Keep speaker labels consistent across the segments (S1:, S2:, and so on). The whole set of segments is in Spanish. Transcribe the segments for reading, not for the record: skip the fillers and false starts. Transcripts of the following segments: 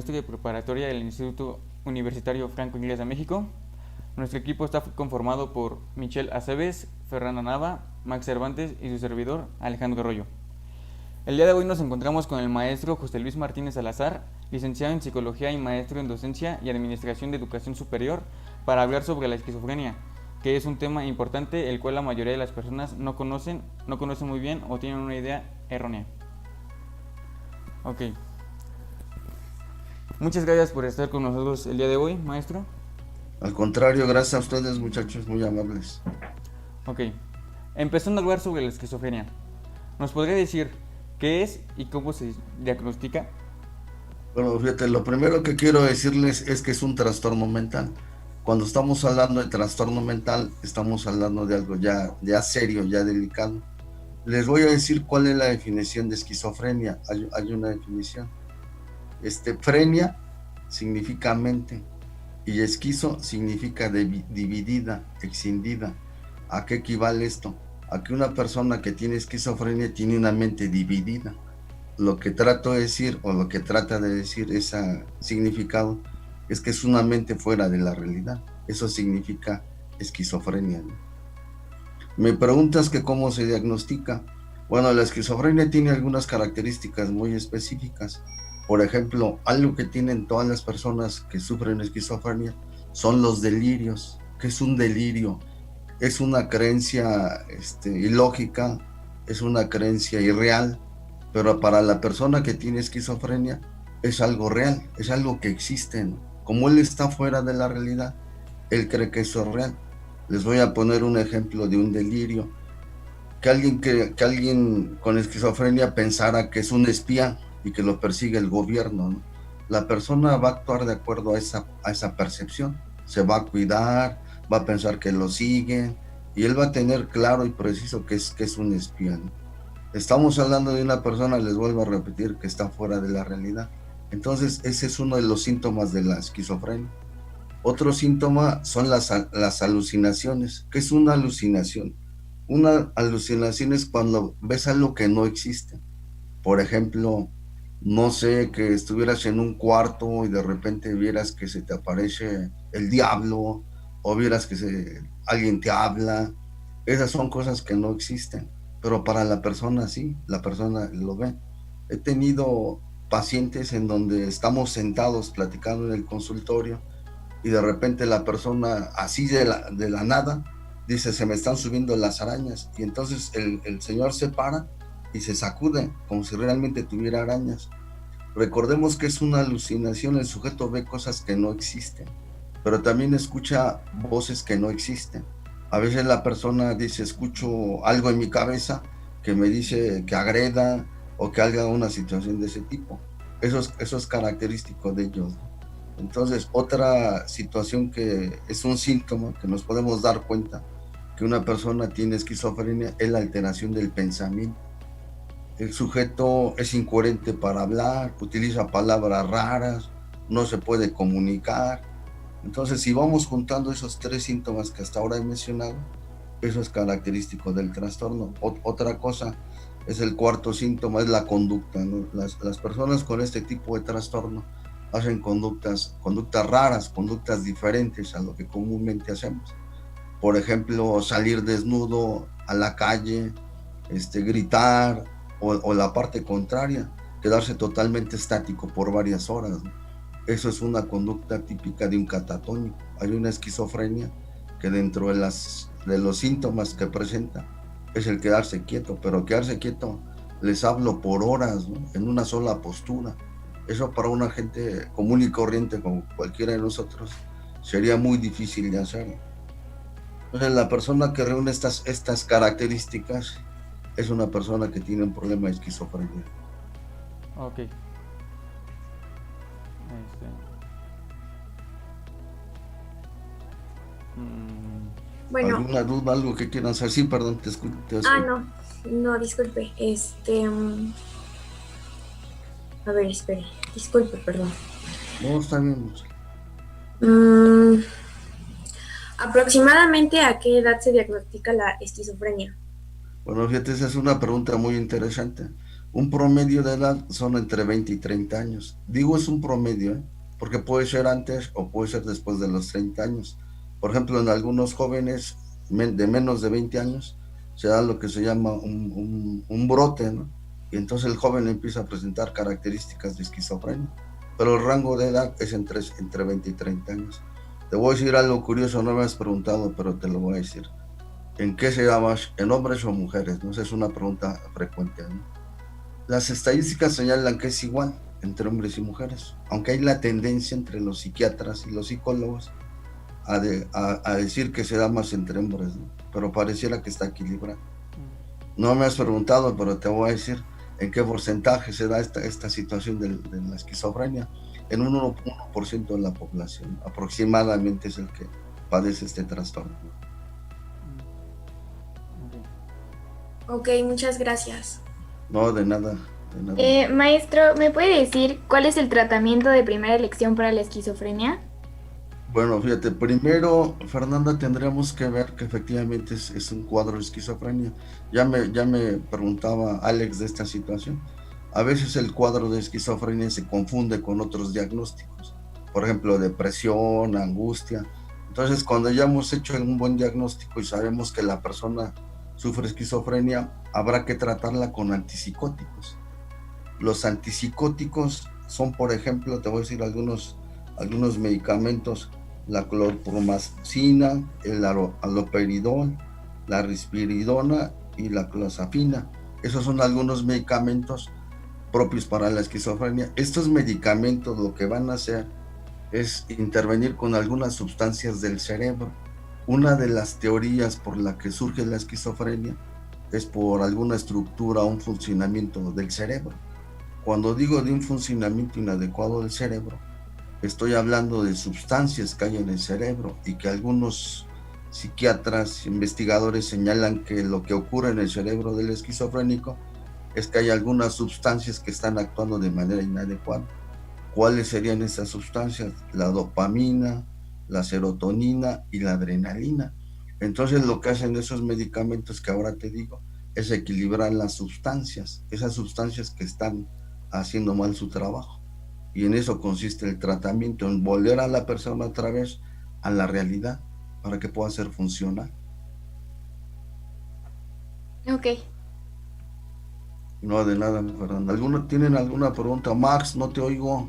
S1: semestre de preparatoria del Instituto Universitario Franco Inglés de México. Nuestro equipo está conformado por Michelle Aceves, Fernanda Nava, Max Cervantes y su servidor, Alejandro Arroyo. El día de hoy nos encontramos con el maestro José Luis Martínez Salazar, licenciado en Psicología y maestro en Docencia y Administración de Educación Superior, para hablar sobre la esquizofrenia, que es un tema importante el cual la mayoría de las personas no conocen muy bien o tienen una idea errónea. Ok. Muchas gracias por estar con nosotros el día de hoy, maestro.
S2: Al contrario, gracias a ustedes, muchachos, muy amables.
S1: Ok. Empezando a hablar sobre la esquizofrenia, ¿nos podría decir qué es y cómo se diagnostica?
S2: Bueno, fíjate, lo primero que quiero decirles es que es un trastorno mental. Cuando estamos hablando de trastorno mental, estamos hablando de algo ya serio, ya delicado. Les voy a decir cuál es la definición de esquizofrenia. Hay una definición. Frenia significa mente y esquizo significa dividida, escindida. ¿A qué equivale esto? A que una persona que tiene esquizofrenia tiene una mente dividida. Lo que trato de decir, o lo que trata de decir ese significado, es que es una mente fuera de la realidad. Eso significa esquizofrenia, ¿no? Me preguntas que cómo se diagnostica. Bueno, la esquizofrenia tiene algunas características muy específicas. Por ejemplo, algo que tienen todas las personas que sufren esquizofrenia son los delirios. ¿Qué es un delirio? Es una creencia ilógica, es una creencia irreal, pero para la persona que tiene esquizofrenia es algo real, es algo que existe, ¿no? Como él está fuera de la realidad, él cree que eso es real. Les voy a poner un ejemplo de un delirio. Que alguien con esquizofrenia pensara que es un espía y que lo persigue el gobierno, ¿no? La persona va a actuar de acuerdo a esa percepción, se va a cuidar, va a pensar que lo siguen y él va a tener claro y preciso que es un espía, ¿no? Estamos hablando de una persona, les vuelvo a repetir, que está fuera de la realidad. Entonces ese es uno de los síntomas de la esquizofrenia. Otro síntoma son las alucinaciones. ¿Qué es una alucinación? Una alucinación es cuando ves algo que no existe. Por ejemplo, no sé, que estuvieras en un cuarto y de repente vieras que se te aparece el diablo, o vieras que alguien te habla. Esas son cosas que no existen, pero para la persona sí, la persona lo ve. He tenido pacientes en donde estamos sentados platicando en el consultorio y de repente la persona así de la nada dice: se me están subiendo las arañas, y entonces el señor se para y se sacude como si realmente tuviera arañas. Recordemos que es una alucinación, el sujeto ve cosas que no existen, pero también escucha voces que no existen. A veces la persona dice: escucho algo en mi cabeza que me dice que agreda o que haga una situación de ese tipo. Eso es característico de ellos. Entonces, otra situación que es un síntoma que nos podemos dar cuenta que una persona tiene esquizofrenia es la alteración del pensamiento. El sujeto es incoherente para hablar, utiliza palabras raras, no se puede comunicar. Entonces, si vamos juntando esos tres síntomas que hasta ahora he mencionado, eso es característico del trastorno. Otra cosa es el cuarto síntoma, es la conducta, ¿no? Las personas con este tipo de trastorno hacen conductas raras, conductas diferentes a lo que comúnmente hacemos. Por ejemplo, salir desnudo a la calle, gritar, o la parte contraria, quedarse totalmente estático por varias horas, ¿no? Eso es una conducta típica de un catatónico. Hay una esquizofrenia que dentro de los síntomas que presenta es el quedarse quieto, pero quedarse quieto, les hablo por horas, ¿no? En una sola postura. Eso para una gente común y corriente como cualquiera de nosotros sería muy difícil de hacerlo. Entonces, la persona que reúne estas características es una persona que tiene un problema de esquizofrenia.
S1: Ok.
S3: Bueno,
S2: ¿Alguna duda, algo que quieran hacer? Sí, perdón, te escucho.
S3: no, disculpe, a ver, espere, disculpe, perdón.
S2: No, está bien.
S3: Mm, ¿Aproximadamente a qué edad se diagnostica la esquizofrenia?
S2: Bueno, fíjate, esa es una pregunta muy interesante. Un promedio de edad son entre 20 y 30 años. Digo es un promedio, ¿eh? Porque puede ser antes o puede ser después de los 30 años. Por ejemplo, en algunos jóvenes de menos de 20 años se da lo que se llama un brote, ¿no? Y entonces el joven empieza a presentar características de esquizofrenia. Pero el rango de edad es entre 20 y 30 años. Te voy a decir algo curioso, no me has preguntado, pero te lo voy a decir. ¿En qué se llama? ¿En hombres o mujeres? No sé, es una pregunta frecuente, ¿no? Las estadísticas señalan que es igual entre hombres y mujeres, aunque hay la tendencia entre los psiquiatras y los psicólogos a decir que se da más entre hombres, ¿no? Pero pareciera que está equilibrado. No me has preguntado, pero te voy a decir en qué porcentaje se da esta situación de la esquizofrenia. En un 1% de la población aproximadamente es el que padece este trastorno.
S3: Ok, muchas gracias.
S2: No, de nada, de nada.
S4: Maestro, ¿me puede decir cuál es el tratamiento de primera elección para la esquizofrenia?
S2: Bueno, fíjate, primero, Fernanda, tendríamos que ver que efectivamente es un cuadro de esquizofrenia. Ya me preguntaba Alex de esta situación. A veces el cuadro de esquizofrenia se confunde con otros diagnósticos, por ejemplo, depresión, angustia. Entonces, cuando ya hemos hecho un buen diagnóstico y sabemos que la persona sufre esquizofrenia, habrá que tratarla con antipsicóticos. Los antipsicóticos son, por ejemplo, te voy a decir algunos medicamentos: la clorpromazina, el haloperidol, la risperidona y la clozapina. Esos son algunos medicamentos propios para la esquizofrenia. Estos medicamentos lo que van a hacer es intervenir con algunas sustancias del cerebro. Una de las teorías por la que surge la esquizofrenia es por alguna estructura o un funcionamiento del cerebro. Cuando digo de un funcionamiento inadecuado del cerebro, estoy hablando de sustancias que hay en el cerebro y que algunos psiquiatras, investigadores señalan que lo que ocurre en el cerebro del esquizofrénico es que hay algunas sustancias que están actuando de manera inadecuada. ¿Cuáles serían esas sustancias? La dopamina, la serotonina y la adrenalina. Entonces lo que hacen esos medicamentos que ahora te digo es equilibrar las sustancias, esas sustancias que están haciendo mal su trabajo. Y en eso consiste el tratamiento, en volver a la persona otra vez a la realidad para que pueda ser funcional.
S4: Ok.
S2: No, de nada, Fernando. ¿Tienen alguna pregunta? Max, no te oigo.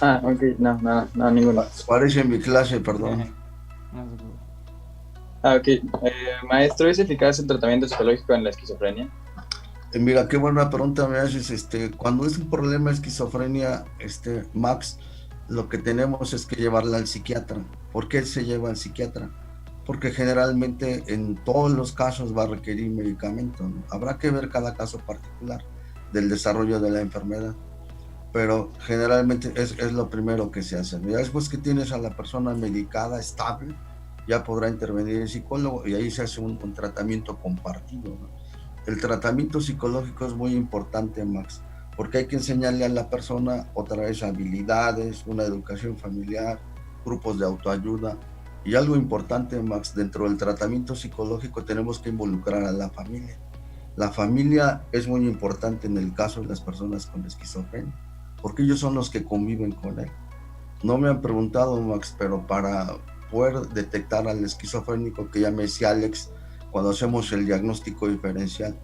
S5: Ok, no, ninguno.
S2: Parece en mi clase, perdón.
S1: No se preocupe.
S5: Ok. Maestro, ¿es eficaz el tratamiento psicológico en la esquizofrenia?
S2: Mira, qué buena pregunta me haces. Cuando es un problema de esquizofrenia, Max, lo que tenemos es que llevarla al psiquiatra. ¿Por qué se lleva al psiquiatra? Porque generalmente en todos los casos va a requerir medicamento, ¿no? Habrá que ver cada caso particular del desarrollo de la enfermedad, pero generalmente es lo primero que se hace. Ya después que tienes a la persona medicada, estable, ya podrá intervenir el psicólogo y ahí se hace un tratamiento compartido, ¿no? El tratamiento psicológico es muy importante, Max, porque hay que enseñarle a la persona otra vez habilidades, una educación familiar, grupos de autoayuda. Y algo importante, Max, dentro del tratamiento psicológico tenemos que involucrar a la familia. La familia es muy importante en el caso de las personas con esquizofrenia, porque ellos son los que conviven con él. No me han preguntado, Max, pero para poder detectar al esquizofrénico, que ya me decía Alex, cuando hacemos el diagnóstico diferencial,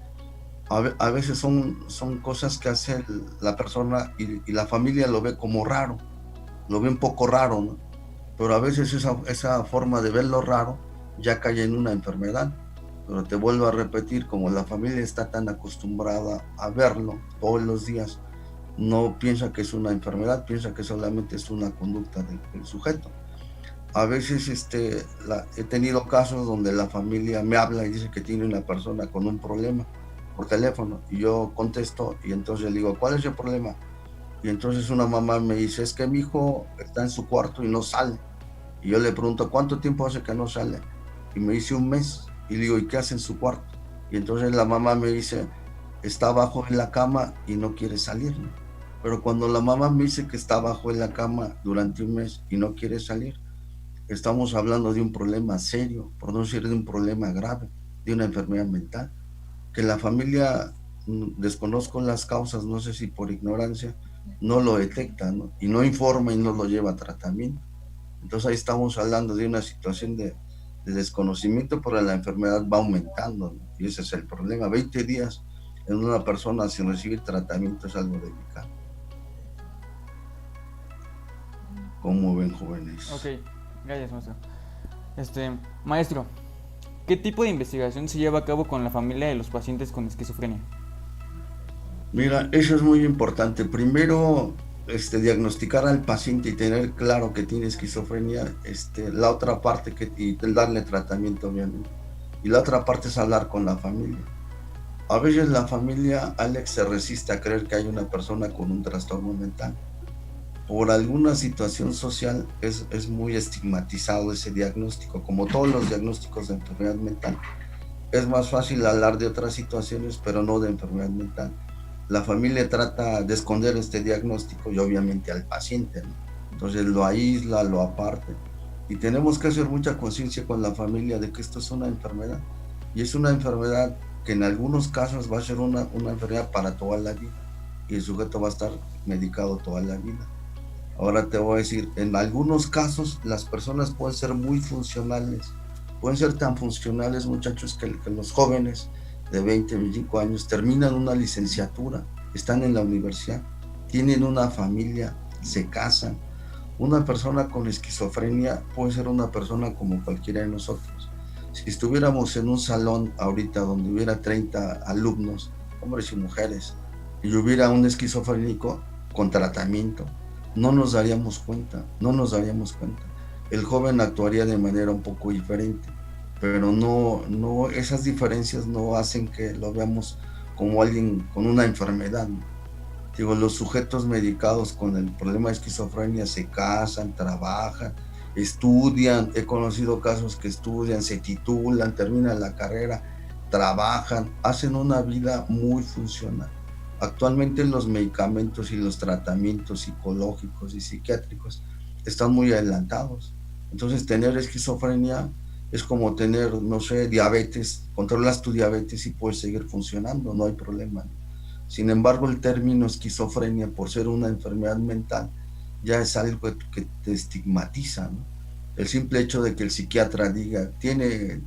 S2: a veces son cosas que hace la persona y la familia lo ve como raro, lo ve un poco raro, ¿no? Pero a veces esa forma de verlo raro ya cae en una enfermedad. Pero te vuelvo a repetir, como la familia está tan acostumbrada a verlo todos los días, no piensa que es una enfermedad, piensa que solamente es una conducta del sujeto. A veces he tenido casos donde la familia me habla y dice que tiene una persona con un problema por teléfono y yo contesto y entonces le digo, ¿cuál es el problema? Y entonces una mamá me dice, es que mi hijo está en su cuarto y no sale. Y yo le pregunto, ¿cuánto tiempo hace que no sale? Y me dice 1 mes. Y le digo, ¿y qué hace en su cuarto? Y entonces la mamá me dice, está abajo en la cama y no quiere salir, ¿no? Pero cuando la mamá me dice que está abajo en la cama durante 1 mes y no quiere salir, estamos hablando de un problema serio, por no decir de un problema grave, de una enfermedad mental. Que la familia desconozco las causas, no sé si por ignorancia, no lo detecta, ¿no? Y no informa y no lo lleva a tratamiento. Entonces ahí estamos hablando de una situación de desconocimiento, pero la enfermedad va aumentando, ¿no? Y ese es el problema. 20 días en una persona sin recibir tratamiento es algo delicado. ¿Cómo ven, jóvenes?
S1: Ok, gracias, maestro. Maestro, ¿qué tipo de investigación se lleva a cabo con la familia de los pacientes con esquizofrenia?
S2: Mira, eso es muy importante. Primero, diagnosticar al paciente y tener claro que tiene esquizofrenia, la otra parte y darle tratamiento, obviamente. Y la otra parte es hablar con la familia. A veces la familia, Alex, se resiste a creer que hay una persona con un trastorno mental. Por alguna situación social es muy estigmatizado ese diagnóstico, como todos los diagnósticos de enfermedad mental. Es más fácil hablar de otras situaciones, pero no de enfermedad mental. La familia trata de esconder este diagnóstico y obviamente al paciente, ¿no? Entonces lo aísla, lo aparte. Y tenemos que hacer mucha conciencia con la familia de que esto es una enfermedad. Y es una enfermedad que en algunos casos va a ser una enfermedad para toda la vida. Y el sujeto va a estar medicado toda la vida. Ahora te voy a decir, en algunos casos las personas pueden ser muy funcionales. Pueden ser tan funcionales, muchachos, que los jóvenes de 20, 25 años terminan una licenciatura, están en la universidad, tienen una familia, se casan. Una persona con esquizofrenia puede ser una persona como cualquiera de nosotros. Si estuviéramos en un salón ahorita donde hubiera 30 alumnos, hombres y mujeres, y hubiera un esquizofrénico con tratamiento, no nos daríamos cuenta. El joven actuaría de manera un poco diferente, pero no, esas diferencias no hacen que lo veamos como alguien con una enfermedad, ¿no? Digo, los sujetos medicados con el problema de esquizofrenia se casan, trabajan, estudian. He conocido casos que estudian, se titulan, terminan la carrera, trabajan, hacen una vida muy funcional. Actualmente los medicamentos y los tratamientos psicológicos y psiquiátricos están muy adelantados. Entonces, tener esquizofrenia es como tener, no sé, diabetes. Controlas tu diabetes y puedes seguir funcionando, no hay problema. Sin embargo, el término esquizofrenia, por ser una enfermedad mental, ya es algo que te estigmatiza, ¿no? El simple hecho de que el psiquiatra diga, tiene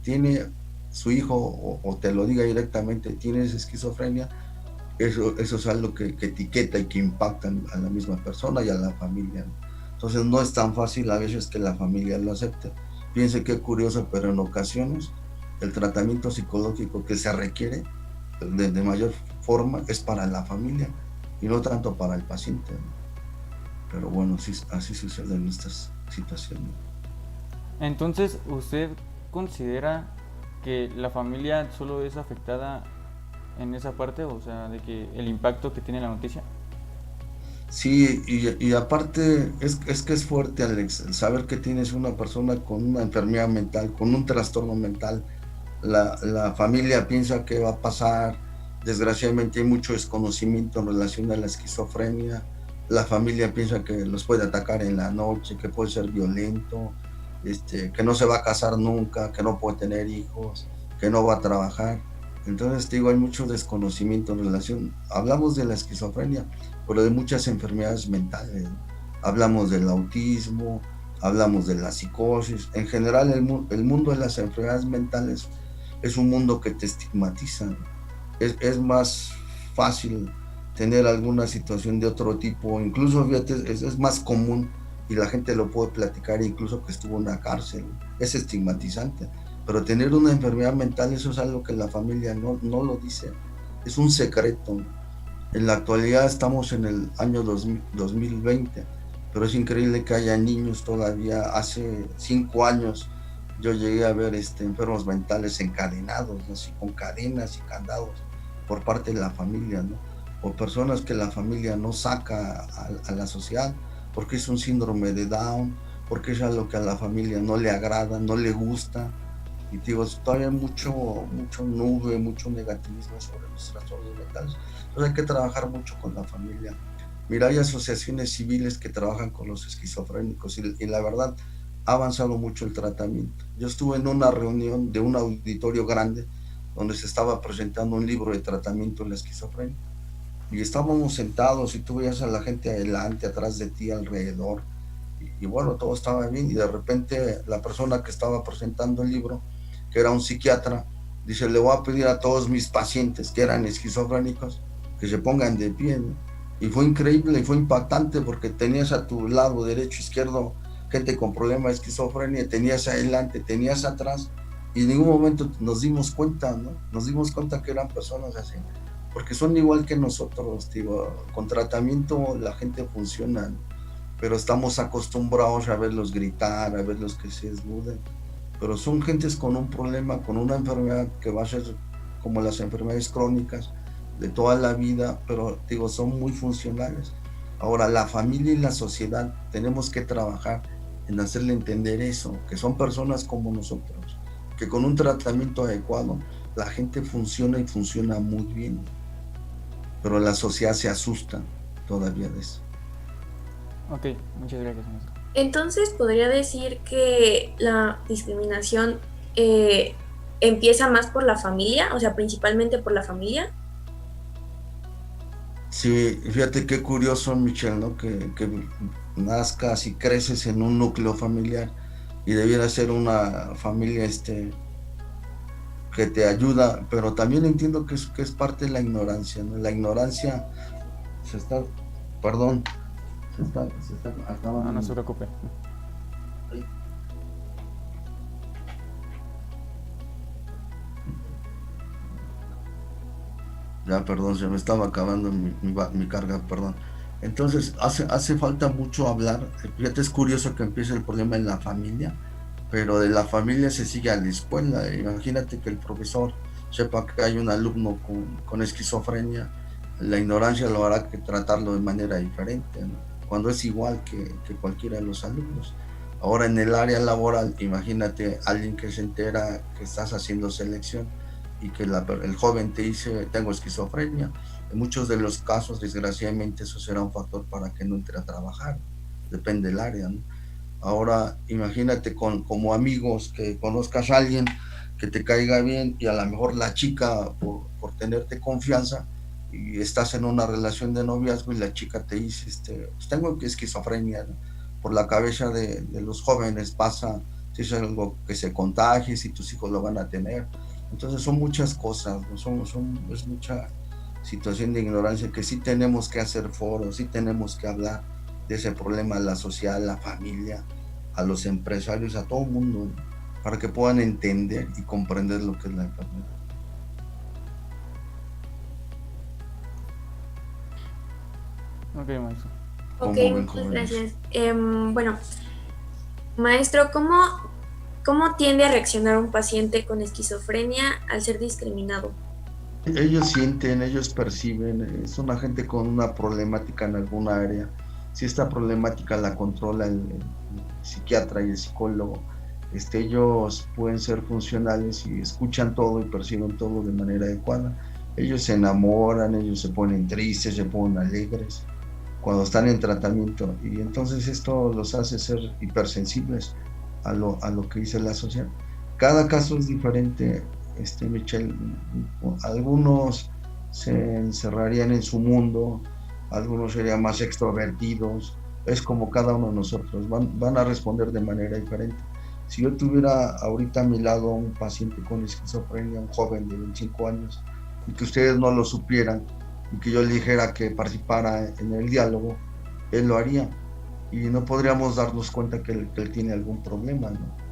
S2: su hijo, o te lo diga directamente, tienes esquizofrenia, eso es algo que etiqueta y que impacta a la misma persona y a la familia, ¿no? Entonces no es tan fácil a veces que la familia lo acepte. Piense que es curioso, pero en ocasiones el tratamiento psicológico que se requiere de mayor forma es para la familia y no tanto para el paciente, ¿no? Pero bueno, sí, así suceden estas situaciones.
S1: Entonces, ¿usted considera que la familia solo es afectada en esa parte? O sea, de que el impacto que tiene la noticia.
S2: Sí, y aparte es que es fuerte, Alex, el saber que tienes una persona con una enfermedad mental, con un trastorno mental. La familia piensa que va a pasar. Desgraciadamente hay mucho desconocimiento en relación a la esquizofrenia. La familia piensa que los puede atacar en la noche, que puede ser violento, que no se va a casar nunca, que no puede tener hijos, que no va a trabajar. Entonces, te digo, hay mucho desconocimiento en relación. Hablamos de la esquizofrenia, pero de muchas enfermedades mentales, ¿no? Hablamos del autismo, hablamos de la psicosis. En general, el mundo de las enfermedades mentales es un mundo que te estigmatiza, ¿no? Es más fácil tener alguna situación de otro tipo, incluso fíjate, es más común y la gente lo puede platicar, incluso que estuvo en la cárcel. Es estigmatizante, pero tener una enfermedad mental, eso es algo que la familia no lo dice, es un secreto. En la actualidad estamos en el año 2020, pero es increíble que haya niños todavía. Hace 5 años yo llegué a ver enfermos mentales encadenados, así, con cadenas y candados por parte de la familia, ¿no? O personas que la familia no saca a la sociedad porque es un síndrome de Down, porque es algo que a la familia no le agrada, no le gusta. Y digo, todavía hay mucho nube, mucho negativismo sobre los trastornos mentales. Entonces hay que trabajar mucho con la familia. Mira, hay asociaciones civiles que trabajan con los esquizofrénicos y la verdad ha avanzado mucho el tratamiento. Yo estuve en una reunión de un auditorio grande donde se estaba presentando un libro de tratamiento de la esquizofrenia. Y estábamos sentados y tú veías a la gente adelante, atrás de ti, alrededor. Y bueno, todo estaba bien. Y de repente la persona que estaba presentando el libro, que era un psiquiatra, dice, le voy a pedir a todos mis pacientes que eran esquizofrénicos que se pongan de pie, ¿no? Y fue increíble y fue impactante porque tenías a tu lado derecho, izquierdo, gente con problemas de esquizofrenia, tenías adelante, tenías atrás, y en ningún momento nos dimos cuenta, ¿no? Nos dimos cuenta que eran personas así, porque son igual que nosotros, digo, con tratamiento la gente funciona, ¿no? Pero estamos acostumbrados a verlos gritar, a verlos que se esmuden, pero son gentes con un problema, con una enfermedad que va a ser como las enfermedades crónicas de toda la vida, pero digo, son muy funcionales. Ahora, la familia y la sociedad tenemos que trabajar en hacerle entender eso, que son personas como nosotros, que con un tratamiento adecuado la gente funciona y funciona muy bien, pero la sociedad se asusta todavía de eso.
S1: Ok, muchas gracias, maestro.
S3: Entonces, podría decir que la discriminación empieza más por la familia, o sea, principalmente por la familia.
S2: Sí, fíjate qué curioso, Michelle, ¿no? Que nazcas y creces en un núcleo familiar y debiera ser una familia que te ayuda, pero también entiendo que es parte de la ignorancia, ¿no? La ignorancia se está, perdón, se está acabando.
S1: No se preocupe.
S2: Ya, perdón, se me estaba acabando mi carga, perdón. Entonces, hace falta mucho hablar. Fíjate, es curioso que empiece el problema en la familia, pero de la familia se sigue a la escuela. Imagínate que el profesor sepa que hay un alumno con esquizofrenia, la ignorancia lo hará que tratarlo de manera diferente, ¿no? Cuando es igual que cualquiera de los alumnos. Ahora en el área laboral, imagínate alguien que se entera que estás haciendo selección y que el joven te dice, tengo esquizofrenia. En muchos de los casos, desgraciadamente, eso será un factor para que no entre a trabajar. Depende del área, ¿no? Ahora, imagínate como amigos que conozcas a alguien que te caiga bien y a lo mejor la chica, por tenerte confianza, y estás en una relación de noviazgo y la chica te dice, pues tengo esquizofrenia, ¿no? Por la cabeza de los jóvenes pasa, si es algo que se contagie, si tus hijos lo van a tener. Entonces son muchas cosas, ¿no? Es mucha situación de ignorancia que sí tenemos que hacer foros, sí tenemos que hablar de ese problema a la sociedad, a la familia, a los empresarios, a todo el mundo, ¿no? Para que puedan entender y comprender lo que es la enfermedad.
S1: Ok, maestro.
S3: Ok,
S2: ¿Cómo ven,
S3: muchas
S2: jóvenes?
S3: gracias. Bueno, maestro, ¿cómo tiende a reaccionar un paciente con esquizofrenia al ser discriminado?
S2: Ellos sienten, ellos perciben, es una gente con una problemática en alguna área. Si esta problemática la controla el psiquiatra y el psicólogo, ellos pueden ser funcionales y escuchan todo y perciben todo de manera adecuada. Ellos se enamoran, ellos se ponen tristes, se ponen alegres cuando están en tratamiento, y entonces esto los hace ser hipersensibles a lo que dice la sociedad. Cada caso es diferente, Michelle. Algunos se encerrarían en su mundo, algunos serían más extrovertidos, es como cada uno de nosotros, van a responder de manera diferente. Si yo tuviera ahorita a mi lado un paciente con esquizofrenia, un joven de 25 años, y que ustedes no lo supieran, y que yo le dijera que participara en el diálogo, él lo haría, y no podríamos darnos cuenta que él tiene algún problema, ¿no?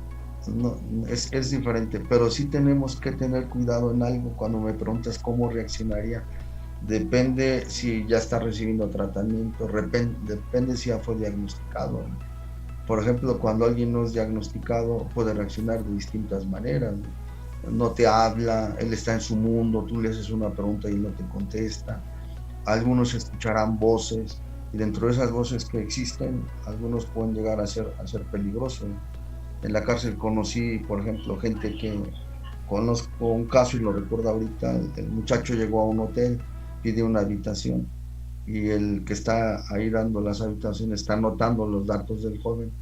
S2: No, es diferente, pero sí tenemos que tener cuidado en algo. Cuando me preguntas cómo reaccionaría, depende si ya está recibiendo tratamiento, depende si ya fue diagnosticado, ¿no? Por ejemplo, cuando alguien no es diagnosticado puede reaccionar de distintas maneras, ¿no? No te habla, él está en su mundo, tú le haces una pregunta y él no te contesta. Algunos escucharán voces, y dentro de esas voces que existen, algunos pueden llegar a ser peligrosos, ¿no? En la cárcel conocí, por ejemplo, gente que conozco un caso y lo recuerdo ahorita. El muchacho llegó a un hotel, pide una habitación, y el que está ahí dando las habitaciones está anotando los datos del joven,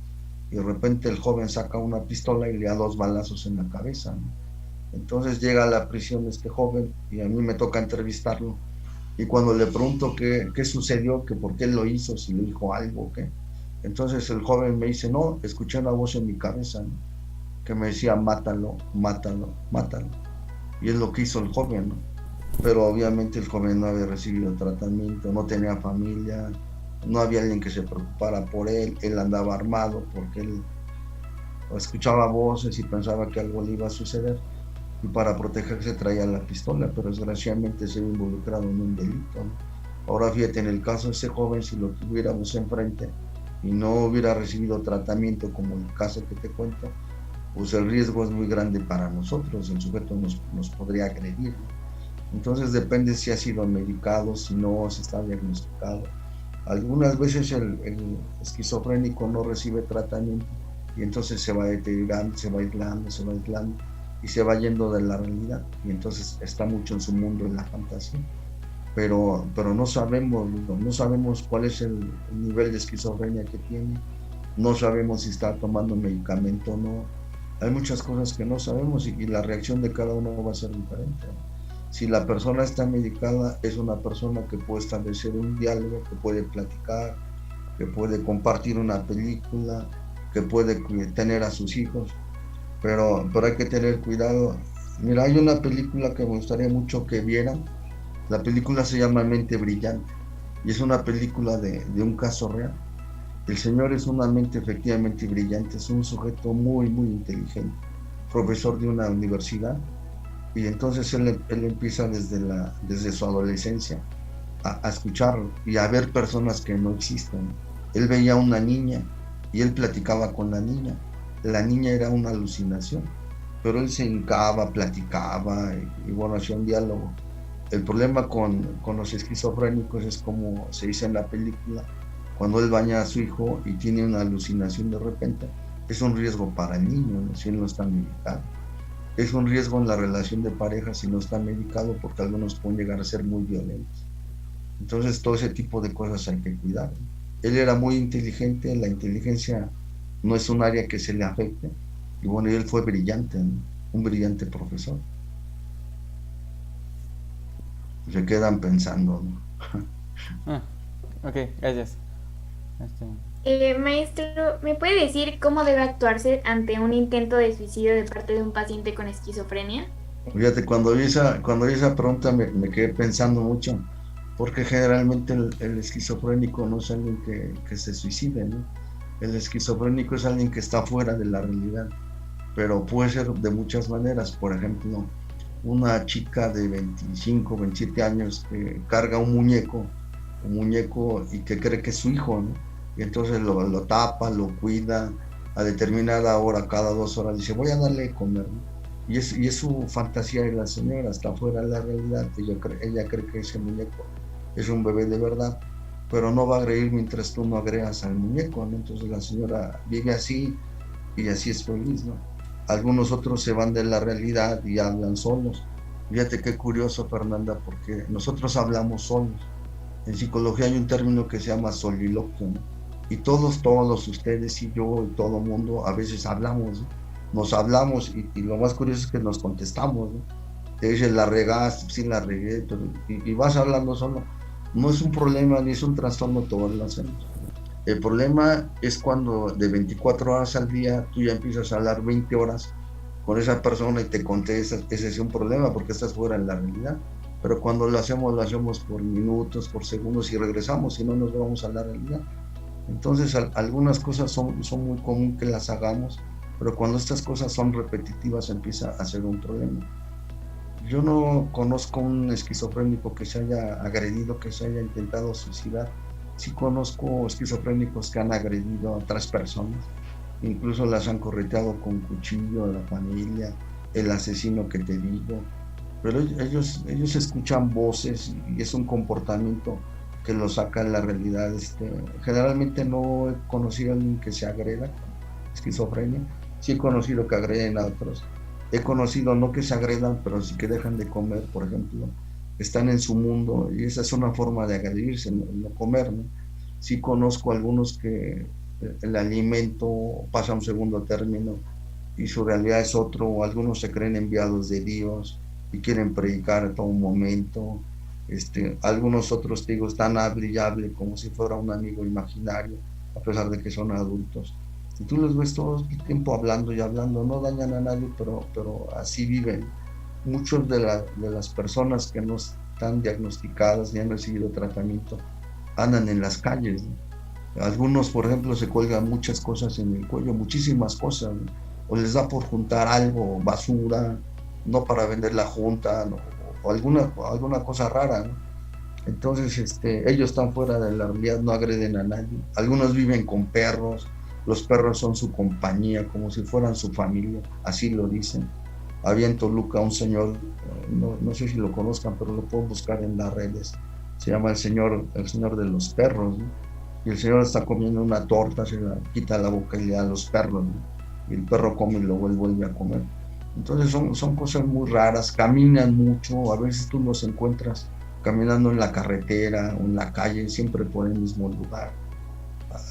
S2: y de repente el joven saca una pistola y le da 2 balazos en la cabeza, ¿no? Entonces llega a la prisión este joven y a mí me toca entrevistarlo. Y cuando le pregunto qué sucedió, que por qué lo hizo, si le dijo algo, qué. Entonces el joven me dice, no, escuché una voz en mi cabeza, ¿no?, que me decía, mátalo, mátalo, mátalo. Y es lo que hizo el joven, ¿no? Pero obviamente el joven no había recibido tratamiento, no tenía familia, no había alguien que se preocupara por él, él andaba armado porque él escuchaba voces y pensaba que algo le iba a suceder, y para protegerse traía la pistola, pero desgraciadamente se vio involucrado en un delito, ¿no? Ahora fíjate, en el caso de ese joven, si lo tuviéramos enfrente y no hubiera recibido tratamiento, como el caso que te cuento, pues el riesgo es muy grande para nosotros, el sujeto nos podría agredir, ¿no? Entonces depende si ha sido medicado, si no, si está diagnosticado. Algunas veces el esquizofrénico no recibe tratamiento y entonces se va deteriorando, se va aislando, se va aislando y se va yendo de la realidad, y entonces está mucho en su mundo, en la fantasía. Pero no sabemos cuál es el nivel de esquizofrenia que tiene, no sabemos si está tomando medicamento o no. Hay muchas cosas que no sabemos y la reacción de cada uno va a ser diferente. Si la persona está medicada, es una persona que puede establecer un diálogo, que puede platicar, que puede compartir una película, que puede tener a sus hijos, pero hay que tener cuidado. Mira, hay una película que me gustaría mucho que vieran. La película se llama Mente Brillante y es una película de un caso real. El señor es una mente efectivamente brillante, es un sujeto muy, muy inteligente, profesor de una universidad, y entonces él empieza desde su adolescencia a escuchar y a ver personas que no existen. Él veía a una niña y él platicaba con la niña. La niña era una alucinación, pero él se hincaba, platicaba y bueno, hacía un diálogo. El problema con los esquizofrénicos es, como se dice en la película, cuando él baña a su hijo y tiene una alucinación de repente, es un riesgo para el niño, ¿no?, si él no está medicado. Es un riesgo en la relación de pareja si no está medicado, porque algunos pueden llegar a ser muy violentos. Entonces todo ese tipo de cosas hay que cuidar, ¿no? Él era muy inteligente, la inteligencia no es un área que se le afecte, y bueno, él fue brillante, ¿no?, un brillante profesor. Se quedan pensando, ¿no?
S1: Ok, gracias.
S4: Maestro, ¿me puede decir cómo debe actuarse ante un intento de suicidio de parte de un paciente con esquizofrenia?
S2: Fíjate, cuando vi esa pregunta me quedé pensando mucho, porque generalmente el esquizofrénico no es alguien que se suicide, ¿no? El esquizofrénico es alguien que está fuera de la realidad, pero puede ser de muchas maneras. Por ejemplo, una chica de 25, 27 años que carga un muñeco y que cree que es su hijo, ¿no? Y entonces lo tapa, lo cuida, a determinada hora, cada 2 horas, dice, voy a darle de comer, ¿no? Y es su fantasía de la señora, está fuera de la realidad. Ella cree que ese muñeco es un bebé de verdad, pero no va a agredir mientras tú no agregas al muñeco, ¿no? Entonces la señora vive así y así es feliz, ¿no? Algunos otros se van de la realidad y hablan solos. Fíjate qué curioso, Fernanda, porque nosotros hablamos solos. En psicología hay un término que se llama soliloquio, ¿no? Y todos, ustedes y yo y todo el mundo, a veces hablamos, ¿no? Nos hablamos y lo más curioso es que nos contestamos, ¿no? Te dices, la regaste, sí la regué, y vas hablando solo. No es un problema ni es un trastorno, todos lo hacemos. El problema es cuando de 24 horas al día tú ya empiezas a hablar 20 horas con esa persona y te contestas. Ese es un problema porque estás fuera de la realidad. Pero cuando lo hacemos por minutos, por segundos y regresamos y no nos vamos a la realidad. Entonces algunas cosas son muy común que las hagamos, pero cuando estas cosas son repetitivas empieza a ser un problema. Yo no conozco un esquizofrénico que se haya agredido, que se haya intentado suicidar. Sí conozco esquizofrénicos que han agredido a otras personas, incluso las han correteado con cuchillo a la familia, el asesino que te digo, pero ellos escuchan voces y es un comportamiento que los saca de la realidad. Generalmente no he conocido a alguien que se agreda con esquizofrenia, sí he conocido que agreden a otros. He conocido no que se agredan, pero sí que dejan de comer, por ejemplo. Están en su mundo y esa es una forma de agredirse, no comer, ¿no? Sí conozco algunos que el alimento pasa a un segundo término y su realidad es otro, o algunos se creen enviados de Dios y quieren predicar a todo momento. Algunos otros, te digo, están hable y hable como si fuera un amigo imaginario, a pesar de que son adultos. Si tú los ves todo el tiempo hablando y hablando, no dañan a nadie, pero así viven. Muchos de las personas que no están diagnosticadas ni han recibido tratamiento andan en las calles, ¿no? Algunos, por ejemplo, se cuelgan muchas cosas en el cuello, muchísimas cosas, ¿no? O les da por juntar algo, basura, no para vender la junta, ¿no? O alguna cosa rara, ¿no? Entonces, ellos están fuera de la realidad, no agreden a nadie. Algunos viven con perros, los perros son su compañía, como si fueran su familia, así lo dicen. Había en Toluca un señor, no sé si lo conozcan, pero lo pueden buscar en las redes, se llama el señor de los perros, ¿no? Y el señor está comiendo una torta, se la quita la boca y le da a los perros, ¿no? Y el perro come y luego él vuelve a comer. Entonces son cosas muy raras, caminan mucho, a veces tú los encuentras caminando en la carretera o en la calle, siempre por el mismo lugar.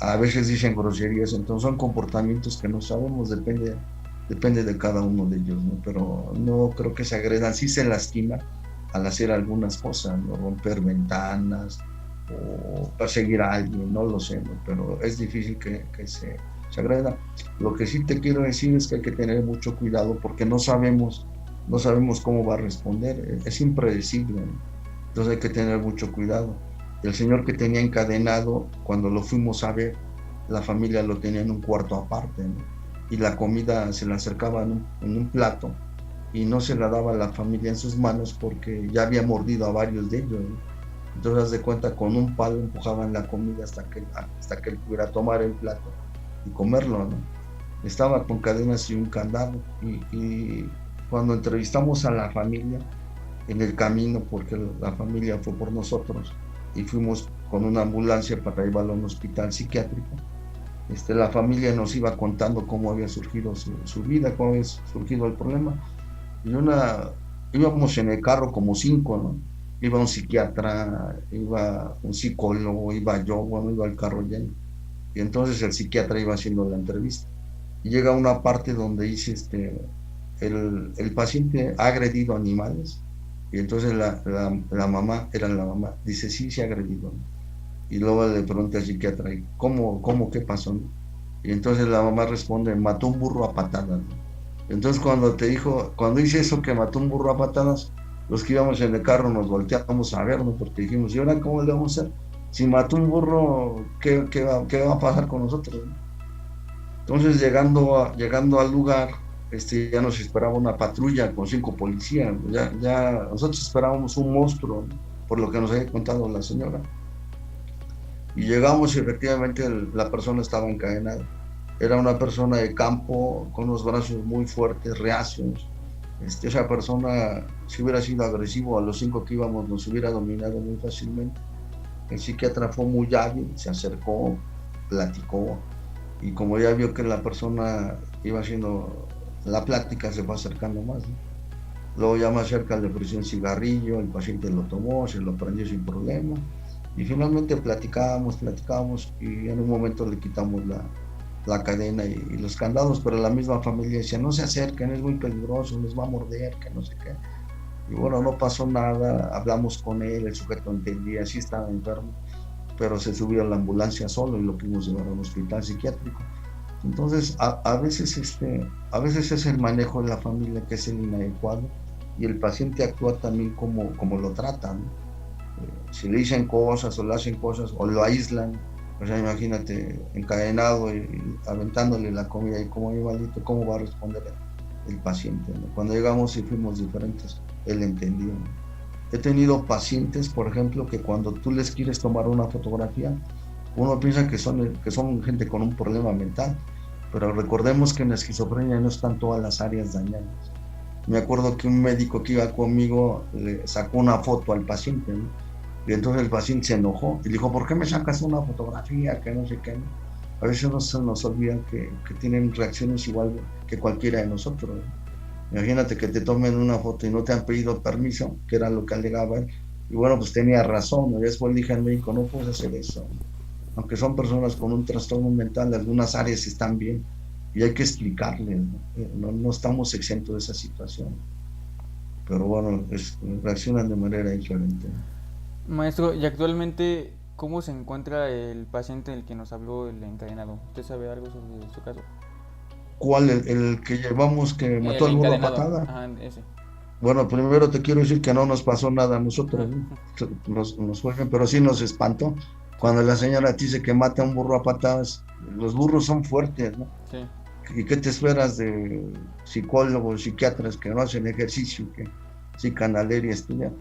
S2: A veces dicen groserías, entonces son comportamientos que no sabemos, depende de cada uno de ellos, ¿no? Pero no creo que se agredan, sí se lastiman al hacer algunas cosas, ¿no? Romper ventanas o perseguir a alguien, no lo sé, ¿no? Pero es difícil que se agreda. Lo que sí te quiero decir es que hay que tener mucho cuidado porque no sabemos cómo va a responder, es impredecible, ¿no? Entonces hay que tener mucho cuidado. El señor que tenía encadenado, cuando lo fuimos a ver, la familia lo tenía en un cuarto aparte, ¿no? Y la comida se la acercaba en un plato y no se la daba a la familia en sus manos porque ya había mordido a varios de ellos, ¿no? Entonces, haz de cuenta, con un palo empujaban la comida hasta que él pudiera tomar el plato y comerlo, ¿no? Estaba con cadenas y un candado. Y cuando entrevistamos a la familia en el camino, porque la familia fue por nosotros y fuimos con una ambulancia para llevarlo a un hospital psiquiátrico, la familia nos iba contando cómo había surgido su vida, cómo había surgido el problema. Y íbamos en el carro como 5, ¿no? Iba un psiquiatra, iba un psicólogo, iba yo, bueno, iba el carro lleno. Y entonces el psiquiatra iba haciendo la entrevista. Y llega una parte donde dice, el paciente ha agredido animales. Y entonces la mamá, dice, sí, se ha agredido, ¿no? Y luego le pregunta al psiquiatra, ¿cómo, qué pasó, no? Y entonces la mamá responde, mató un burro a patadas, ¿no? Entonces cuando dice eso, que mató un burro a patadas, los que íbamos en el carro nos volteamos a vernos porque dijimos, ¿y ahora cómo le vamos a hacer? Si mató un burro, ¿qué va a pasar con nosotros, no? Entonces llegando al lugar, ya nos esperaba una patrulla con 5 policías, ya nosotros esperábamos un monstruo, ¿no? Por lo que nos había contado la señora. Y llegamos y efectivamente la persona estaba encadenada. Era una persona de campo con los brazos muy fuertes, reacios. Esa persona, si hubiera sido agresivo, a los 5 que íbamos nos hubiera dominado muy fácilmente. El psiquiatra fue muy hábil, se acercó, platicó, y como ya vio que la persona iba haciendo la plática, se fue acercando más, ¿no? Luego ya más cerca le ofreció un cigarrillo, el paciente lo tomó, se lo prendió sin problema, y finalmente platicábamos, y en un momento le quitamos la cadena y los candados, pero la misma familia decía, no se acerquen, es muy peligroso, nos va a morder, que no sé qué. Y bueno, no pasó nada, hablamos con él, el sujeto entendía, sí estaba enfermo, pero se subió a la ambulancia solo y lo pudimos llevar a un hospital psiquiátrico. Entonces, a veces es el manejo de la familia que es el inadecuado, y el paciente actúa también como lo tratan, ¿no? Si le dicen cosas o le hacen cosas o lo aíslan, o sea, imagínate encadenado y aventándole la comida, y como maldito, ¿cómo va a responder el paciente, ¿no? Cuando llegamos y fuimos diferentes, él entendió, ¿no? He tenido pacientes, por ejemplo, que cuando tú les quieres tomar una fotografía, uno piensa que son gente con un problema mental, pero recordemos que en la esquizofrenia no están todas las áreas dañadas. Me acuerdo que un médico que iba conmigo le sacó una foto al paciente, ¿no? Y entonces el paciente se enojó y le dijo, ¿por qué me sacas una fotografía? Que no sé qué, ¿no? A veces no se nos olvida que tienen reacciones igual que cualquiera de nosotros, ¿no? Imagínate que te tomen una foto y no te han pedido permiso, que era lo que alegaba él. Y bueno, pues tenía razón, ¿no? Y después le dije al médico, no puedes hacer eso, ¿no? Aunque son personas con un trastorno mental, algunas áreas están bien, y hay que explicarle, ¿no? No estamos exentos de esa situación, pero bueno, reaccionan de manera diferente.
S1: Maestro, y actualmente, ¿cómo se encuentra el paciente del que nos habló el encadenado? ¿Usted sabe algo sobre su caso?
S2: ¿Cuál? El que llevamos que mató
S1: El
S2: al burro a
S1: encadenado,
S2: patada.
S1: ajá, ese.
S2: Bueno, primero te quiero decir que no nos pasó nada a nosotros, ¿no?
S1: Ah,
S2: Nos fue bien, pero sí nos espantó. Cuando la señora te dice que mata a un burro a patadas, los burros son fuertes, ¿no?
S1: sí.
S2: ¿Y qué te esperas de psicólogos, psiquiatras que no hacen ejercicio, que sí canalería y estudian?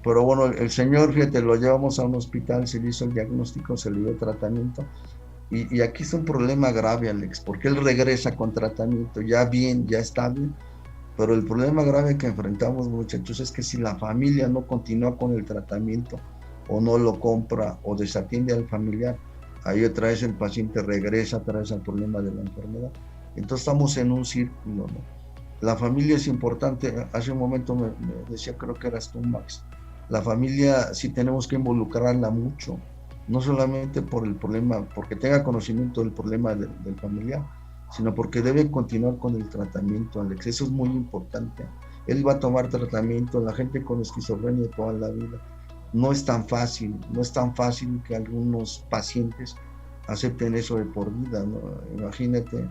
S2: Pero bueno, el señor, fíjate, lo llevamos a un hospital, se le hizo el diagnóstico, se le dio tratamiento. Y aquí es un problema grave, Alex, porque él regresa con tratamiento, ya bien, ya estable. Pero el problema grave que enfrentamos, muchachos, es que si la familia no continúa con el tratamiento, o no lo compra, o desatiende al familiar, ahí otra vez el paciente regresa otra vez al problema de la enfermedad. Entonces estamos en un círculo, ¿no? La familia es importante. Hace un momento me decía, creo que eras tú, Max, la familia sí tenemos que involucrarla mucho, no solamente por el problema, porque tenga conocimiento del problema del familiar, sino porque debe continuar con el tratamiento, Alex. Eso es muy importante. Él va a tomar tratamiento, la gente con esquizofrenia toda la vida. No es tan fácil, no es tan fácil que algunos pacientes acepten eso de por vida, ¿no? Imagínate,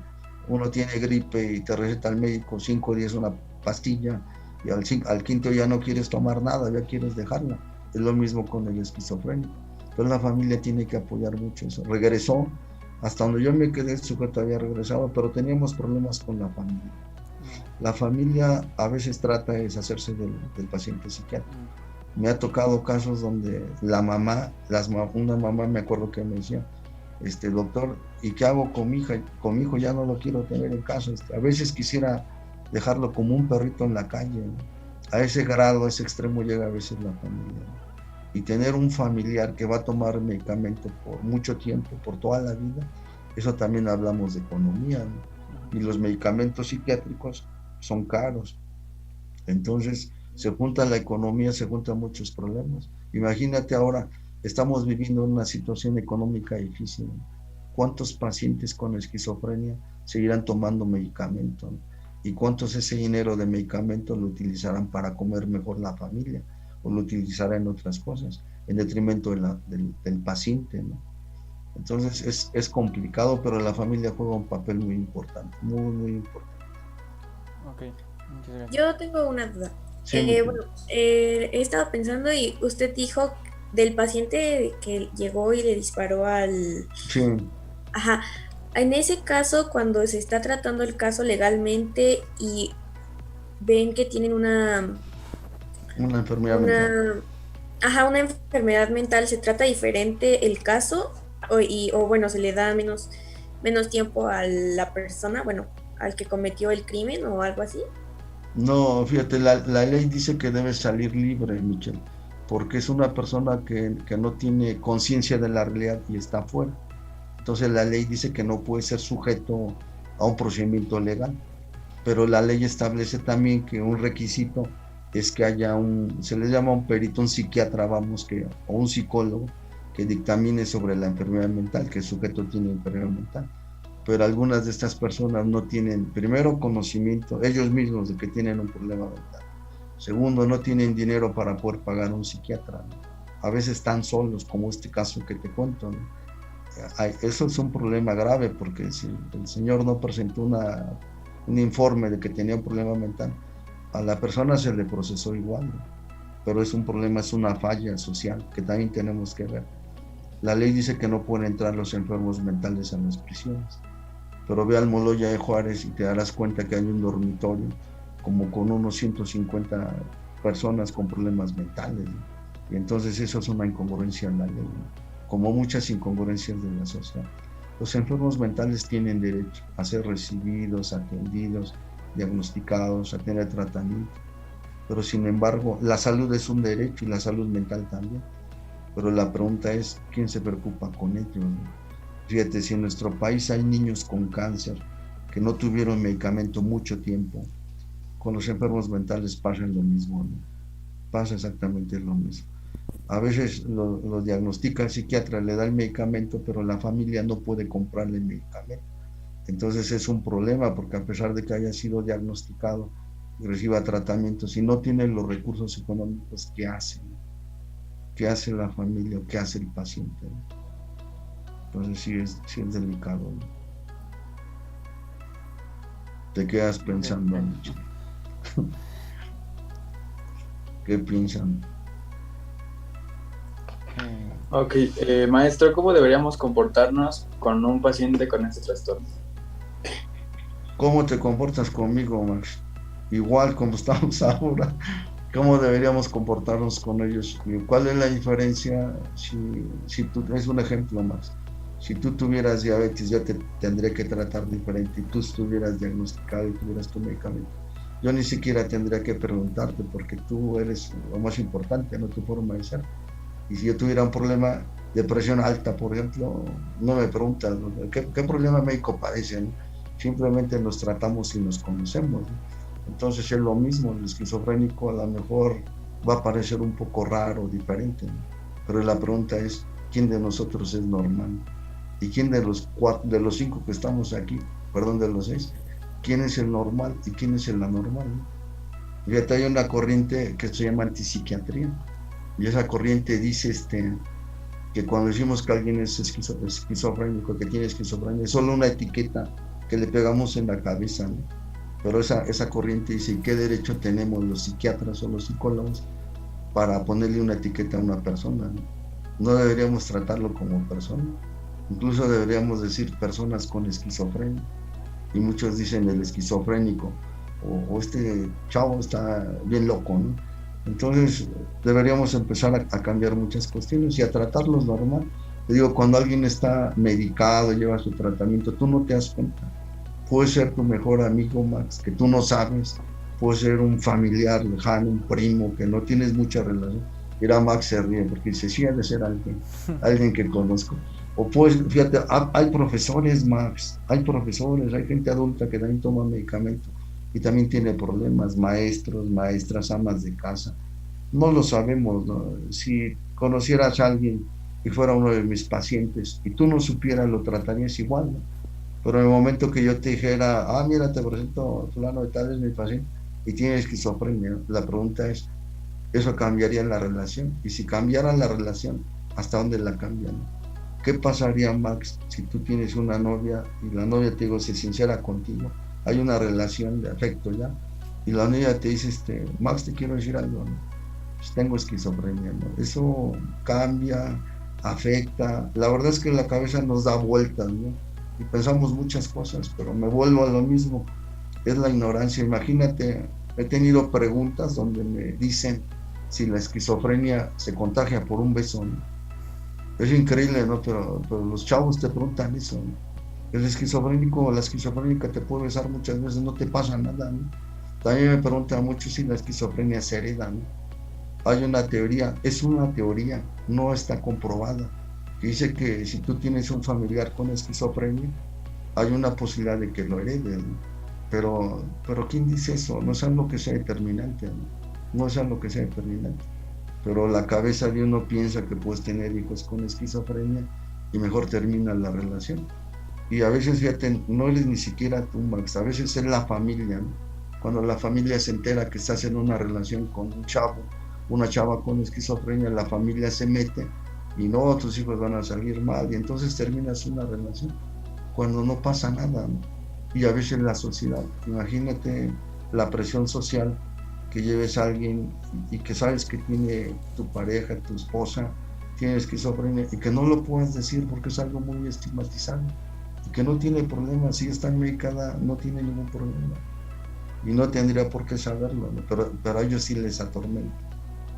S2: uno tiene gripe y te receta al médico 5 días una pastilla y al quinto ya no quieres tomar nada, ya quieres dejarla. Es lo mismo con el esquizofrénico. Entonces la familia tiene que apoyar mucho eso. Regresó, hasta donde yo me quedé, el sujeto había regresado, pero teníamos problemas con la familia. La familia a veces trata de deshacerse del paciente psiquiátrico. Me ha tocado casos donde la mamá, una mamá me acuerdo que me decía, doctor, ¿y qué hago con mi hija? Con mi hijo ya no lo quiero tener en casa. A veces quisiera dejarlo como un perrito en la calle, ¿no? A ese grado, a ese extremo llega a veces la familia, ¿no? Y tener un familiar que va a tomar medicamento por mucho tiempo, por toda la vida, eso también hablamos de economía, ¿no? Y los medicamentos psiquiátricos son caros. Entonces, se junta la economía, se juntan muchos problemas. Imagínate ahora, estamos viviendo una situación económica difícil, ¿no? ¿Cuántos pacientes con esquizofrenia seguirán tomando medicamento, ¿no? ¿Y cuántos ese dinero de medicamento lo utilizarán para comer mejor la familia? O lo utilizará en otras cosas, en detrimento del paciente, ¿no? Entonces es complicado, pero la familia juega un papel muy importante, muy, muy importante.
S1: Ok, muchas gracias.
S3: Yo tengo una duda.
S2: Sí,
S3: Bueno, he estado pensando y usted dijo del paciente que llegó y le disparó al...
S2: sí,
S3: Ajá. En ese caso, cuando se está tratando el caso legalmente y ven que tienen una
S2: enfermedad mental.
S3: una enfermedad mental, ¿se trata diferente el caso? O bueno, se le da menos tiempo a la persona, bueno, al que cometió el crimen o algo así.
S2: No, fíjate, la ley dice que debe salir libre, Michelle, porque es una persona que no tiene conciencia de la realidad y está afuera. Entonces la ley dice que no puede ser sujeto a un procedimiento legal, pero la ley establece también que un requisito es que haya se le llama un perito, un psiquiatra, o un psicólogo que dictamine sobre la enfermedad mental, que el sujeto tiene enfermedad mental. Pero algunas de estas personas no tienen, primero, conocimiento ellos mismos de que tienen un problema mental. Segundo, no tienen dinero para poder pagar un psiquiatra, ¿no? A veces están solos, como este caso que te cuento, ¿no? Eso es un problema grave, porque si el señor no presentó un informe de que tenía un problema mental, a la persona se le procesó igual, ¿no? Pero es un problema, es una falla social que también tenemos que ver. La ley dice que no pueden entrar los enfermos mentales a las prisiones, pero ve al Moloya de Juárez y te darás cuenta que hay un dormitorio como con unos 150 personas con problemas mentales, ¿no? Y entonces eso es una incongruencia en la ley, ¿no? Como muchas incongruencias de la sociedad. Los enfermos mentales tienen derecho a ser recibidos, atendidos, diagnosticados, a tener tratamiento, pero sin embargo la salud es un derecho y la salud mental también. Pero la pregunta es, ¿quién se preocupa con ello, ¿no? Fíjate, si en nuestro país hay niños con cáncer que no tuvieron medicamento mucho tiempo, con los enfermos mentales pasa lo mismo, ¿no? Pasa exactamente lo mismo. A veces lo diagnostica el psiquiatra, le da el medicamento, pero la familia no puede comprarle el medicamento. Entonces es un problema porque a pesar de que haya sido diagnosticado y reciba tratamiento, si no tiene los recursos económicos, ¿qué hace? ¿Qué hace la familia o qué hace el paciente? Entonces sí es delicado, ¿no? Te quedas pensando, ¿no? ¿Qué piensan?
S5: Ok, maestro, ¿cómo deberíamos comportarnos con un paciente con este trastorno?
S2: ¿Cómo te comportas conmigo, Max? Igual como estamos ahora, ¿cómo deberíamos comportarnos con ellos? ¿Cuál es la diferencia si tú, es un ejemplo más, si tú tuvieras diabetes, yo te tendría que tratar diferente y tú estuvieras diagnosticado y tuvieras tu medicamento? Yo ni siquiera tendría que preguntarte porque tú eres lo más importante, no tu forma de ser. Y si yo tuviera un problema de presión alta, por ejemplo, no me preguntas, ¿no? ¿Qué problema médico padecen? Simplemente nos tratamos y nos conocemos, ¿no? Entonces es lo mismo, el esquizofrénico a lo mejor va a parecer un poco raro, diferente, ¿no? Pero la pregunta es, ¿quién de nosotros es normal? ¿Y quién de los 5 que estamos aquí, perdón, de los 6, quién es el normal y quién es el anormal, ¿no? Fíjate, hay una corriente que se llama antipsiquiatría, y esa corriente dice que cuando decimos que alguien es esquizofrénico, que tiene esquizofrenia, es solo una etiqueta que le pegamos en la cabeza, ¿no? Pero esa corriente dice, ¿qué derecho tenemos los psiquiatras o los psicólogos para ponerle una etiqueta a una persona, ¿no? No deberíamos tratarlo como persona, incluso deberíamos decir personas con esquizofrenia, y muchos dicen el esquizofrénico, o este chavo está bien loco, ¿no? Entonces deberíamos empezar a cambiar muchas cuestiones y a tratarlos normal. Te digo, cuando alguien está medicado, lleva su tratamiento, tú no te das cuenta. Puede ser tu mejor amigo, Max, que tú no sabes. Puede ser un familiar lejano, un primo, que no tienes mucha relación. Mira, Max se ríe porque dice, sí, ha de ser alguien que conozco. O pues, fíjate, hay profesores, Max, hay profesores, hay gente adulta que también toma medicamentos y también tiene problemas, maestros, maestras, amas de casa. No lo sabemos, ¿no? Si conocieras a alguien y fuera uno de mis pacientes y tú no supieras, lo tratarías igual, ¿no? Pero en el momento que yo te dijera, mira, te presento fulano de tal, es mi paciente y tiene esquizofrenia, la pregunta es, ¿eso cambiaría la relación? Y si cambiara la relación, ¿hasta dónde la cambian? ¿Qué pasaría, Max, si tú tienes una novia y la novia, te digo, se sincera contigo? Hay una relación de afecto ya, y la novia te dice, Max, te quiero decir algo, ¿no? Pues tengo esquizofrenia, ¿no? Eso cambia, afecta. La verdad es que la cabeza nos da vueltas, ¿no? Y pensamos muchas cosas, pero me vuelvo a lo mismo, es la ignorancia. Imagínate, he tenido preguntas donde me dicen si la esquizofrenia se contagia por un beso, ¿no? Es increíble, ¿no? Pero los chavos te preguntan eso, ¿no? El esquizofrénico o la esquizofrénica te puede besar muchas veces, no te pasa nada, ¿no? También me preguntan mucho si la esquizofrenia se hereda, ¿no? Hay una teoría, es una teoría, no está comprobada, que dice que si tú tienes un familiar con esquizofrenia, hay una posibilidad de que lo heredes, ¿no? Pero ¿quién dice eso? No es algo que sea determinante, ¿no? No es algo que sea determinante. Pero la cabeza de uno piensa que puedes tener hijos con esquizofrenia y mejor termina la relación. Y a veces, fíjate, no eres ni siquiera tú, Max, a veces es la familia, ¿no? Cuando la familia se entera que estás en una relación con un chavo, una chava con esquizofrenia, la familia se mete y no, tus hijos van a salir mal y entonces terminas una relación cuando no pasa nada, ¿no? Y a veces la sociedad, imagínate la presión social, que lleves a alguien y que sabes que tiene tu pareja, tu esposa, tiene esquizofrenia y que no lo puedas decir porque es algo muy estigmatizado y que no tiene problema, si está medicada no tiene ningún problema y no tendría por qué saberlo, ¿no? Pero a ellos sí les atormenta,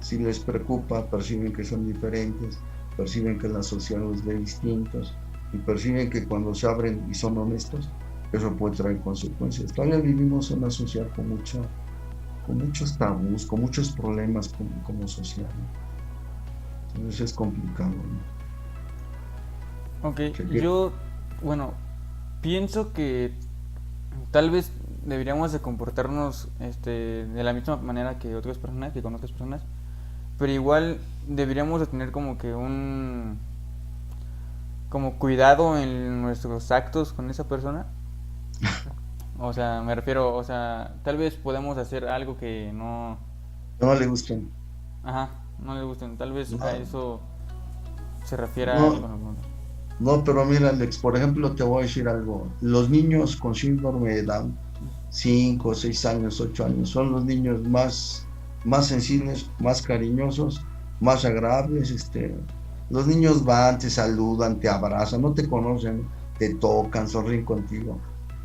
S2: sí les preocupa, perciben que son diferentes, perciben que la sociedad los ve distintos y perciben que cuando se abren y son honestos, eso puede traer consecuencias. Todavía vivimos en una sociedad con muchos tabús, con muchos problemas como sociedad, ¿no? Entonces es complicado, ¿no?
S1: Ok, yo, bueno, pienso que tal vez deberíamos de comportarnos de la misma manera que otras personas, que con otras personas, pero igual deberíamos de tener como que como cuidado en nuestros actos con esa persona, O sea, me refiero, o sea, tal vez podemos hacer algo que no,
S2: No le gustan.
S1: ajá, no le gusten. Tal vez a
S2: No,
S1: eso se refiera
S2: no,
S1: con la pregunta.
S2: no, pero mira, Alex, por ejemplo, te voy a decir algo. Los niños con síndrome de Down, 5, 6 años, 8 años, son los niños más sensibles, más cariñosos, más agradables. Los niños van, te saludan, te abrazan, no te conocen, te tocan, sonríen contigo.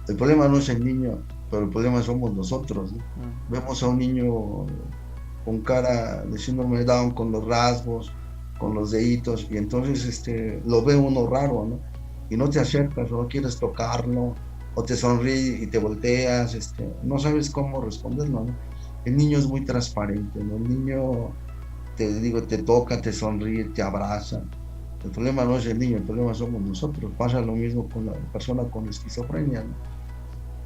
S2: El problema no es el niño, pero el problema somos nosotros, ¿no?
S1: Mm,
S2: Vemos a un niño con cara de síndrome de Down, con los rasgos, con los deditos, y entonces lo ve uno raro, ¿no? Y no te acercas, o no quieres tocarlo, o te sonríe y te volteas, no sabes cómo responderlo, ¿no? El niño es muy transparente, ¿no? El niño, te digo, te toca, te sonríe, te abraza. El problema no es el niño, el problema somos nosotros. Pasa lo mismo con la persona con esquizofrenia, ¿no?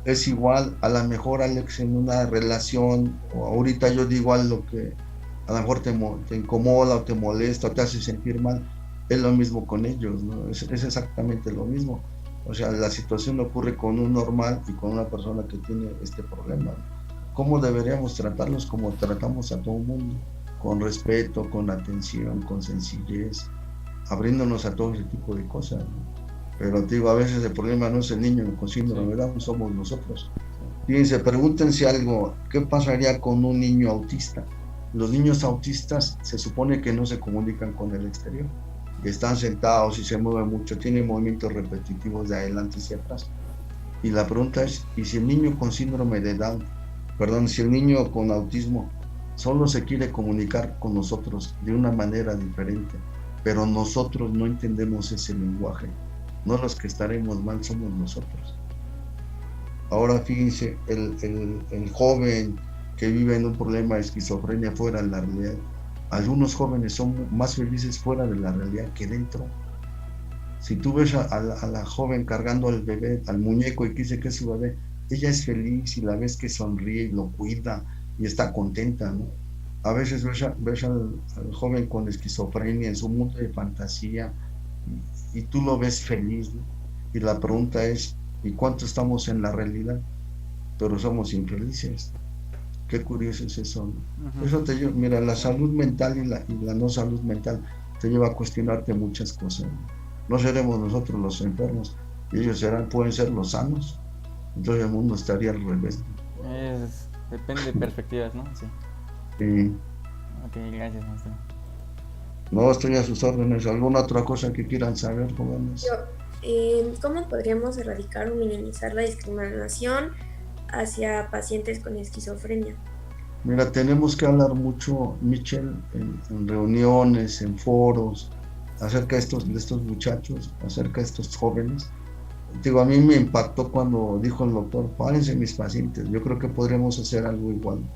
S2: Es igual, a lo mejor, Alex, en una relación, o ahorita yo digo algo que a lo mejor te incomoda o te molesta o te hace sentir mal, es lo mismo con ellos, ¿no? Es exactamente lo mismo. O sea, la situación ocurre con un normal y con una persona que tiene este problema, ¿no? ¿Cómo deberíamos tratarlos? Como tratamos a todo el mundo, con respeto, con atención, con sencillez, abriéndonos a todo ese tipo de cosas, ¿no? Pero te digo, a veces el problema no es el niño con síndrome
S1: sí,
S2: de Down, somos nosotros.
S1: sí.
S2: Fíjense, pregúntense algo, ¿qué pasaría con un niño autista? Los niños autistas se supone que no se comunican con el exterior, están sentados y se mueven mucho, tienen movimientos repetitivos de adelante hacia atrás. Y la pregunta es, ¿y si el niño con síndrome de Down, perdón, si el niño con autismo solo se quiere comunicar con nosotros de una manera diferente, pero nosotros no entendemos ese lenguaje? No los que estaremos mal somos nosotros. Ahora fíjense, el joven que vive en un problema de esquizofrenia fuera de la realidad, algunos jóvenes son más felices fuera de la realidad que dentro. Si tú ves a la joven cargando al bebé, al muñeco, y que dice que es su bebé, ella es feliz y la ves que sonríe y lo cuida y está contenta, ¿no? A veces ves al joven con esquizofrenia en su mundo de fantasía y tú lo ves feliz, ¿no? Y la pregunta es, ¿y cuánto estamos en la realidad? Pero somos infelices. Qué curioso es eso, ¿no?
S1: Ujú.
S2: Eso te lleva, mira, la salud mental y la no salud mental te lleva a cuestionarte muchas cosas, ¿no? No seremos nosotros los enfermos, y ellos pueden ser los sanos. Entonces el mundo estaría al revés,
S1: Depende de perspectivas, ¿no? Sí.
S2: ¿no? Y
S1: Ok, gracias, maestro.
S2: no, estoy a sus órdenes. ¿Alguna otra cosa que quieran saber, jóvenes?
S3: ¿Cómo podríamos erradicar o minimizar la discriminación hacia pacientes con esquizofrenia?
S2: Mira, tenemos que hablar mucho, Michelle, en reuniones, en foros, acerca de estos muchachos, acerca de estos jóvenes. Digo, a mí me impactó cuando dijo el doctor, párense mis pacientes. Yo creo que podríamos hacer algo igual,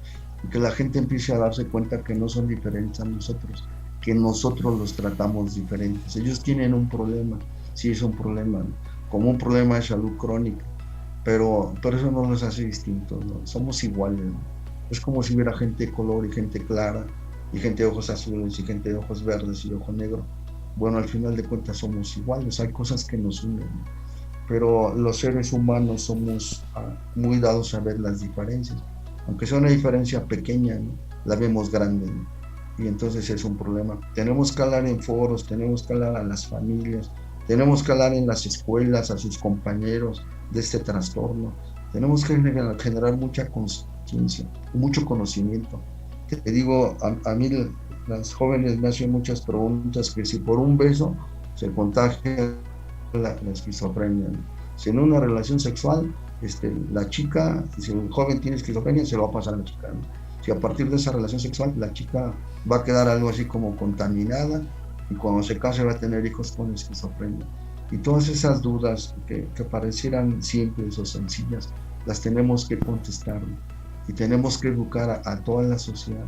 S2: y que la gente empiece a darse cuenta que no son diferentes a nosotros, que nosotros los tratamos diferentes. Ellos tienen un problema, sí es un problema, ¿no? Como un problema de salud crónica, pero eso no nos hace distintos, ¿no? Somos iguales, ¿no? Es como si hubiera gente de color y gente clara, y gente de ojos azules y gente de ojos verdes y de ojo negro. Bueno, al final de cuentas somos iguales, hay cosas que nos unen, ¿no? Pero los seres humanos somos muy dados a ver las diferencias, aunque sea una diferencia pequeña, ¿no? La vemos grande, ¿no? Y entonces es un problema. Tenemos que hablar en foros, tenemos que hablar a las familias, tenemos que hablar en las escuelas, a sus compañeros de este trastorno. Tenemos que generar mucha conciencia, mucho conocimiento. Te digo, a mí las jóvenes me hacen muchas preguntas, que si por un beso se contagia la esquizofrenia, ¿no? Si en una relación sexual, la chica, si el joven tiene esquizofrenia, se lo va a pasar a la chica, ¿no? Si a partir de esa relación sexual la chica va a quedar algo así como contaminada, y cuando se case va a tener hijos con esquizofrenia. Y todas esas dudas que parecieran simples o sencillas, las tenemos que contestar, ¿no? Y tenemos que educar a toda la sociedad,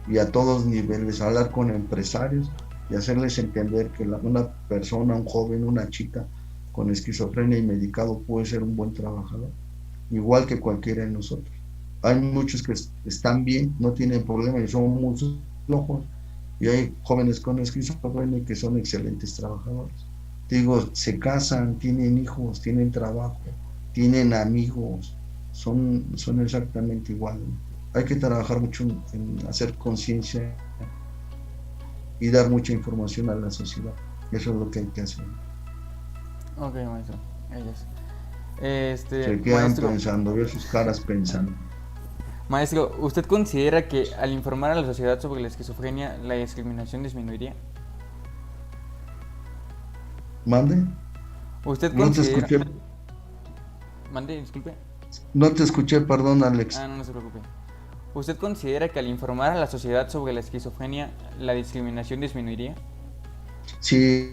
S2: y a todos niveles, hablar con empresarios y hacerles entender que una persona, un joven, una chica con esquizofrenia y medicado puede ser un buen trabajador, igual que cualquiera de nosotros. Hay muchos que están bien, no tienen problemas y son muy flojos, y hay jóvenes con esquizofrenia que son excelentes trabajadores. Te digo, se casan, tienen hijos, tienen trabajo, tienen amigos, son exactamente iguales. Hay que trabajar mucho en hacer conciencia y dar mucha información a la sociedad. Eso es lo que hay que hacer.
S1: Ok, maestro. Ellas.
S2: Se quedan
S1: Maestro,
S2: pensando, veo sus caras pensando.
S1: maestro, ¿usted considera que al informar a la sociedad sobre la esquizofrenia, la discriminación disminuiría?
S2: ¿Mande?
S1: ¿Usted
S2: No te
S1: considera...
S2: escuché,
S1: Mande, disculpe.
S2: no te escuché, perdón, Alex.
S1: Ah, no, no se preocupe. ¿Usted considera que al informar a la sociedad sobre la esquizofrenia, la discriminación disminuiría?
S2: Sí,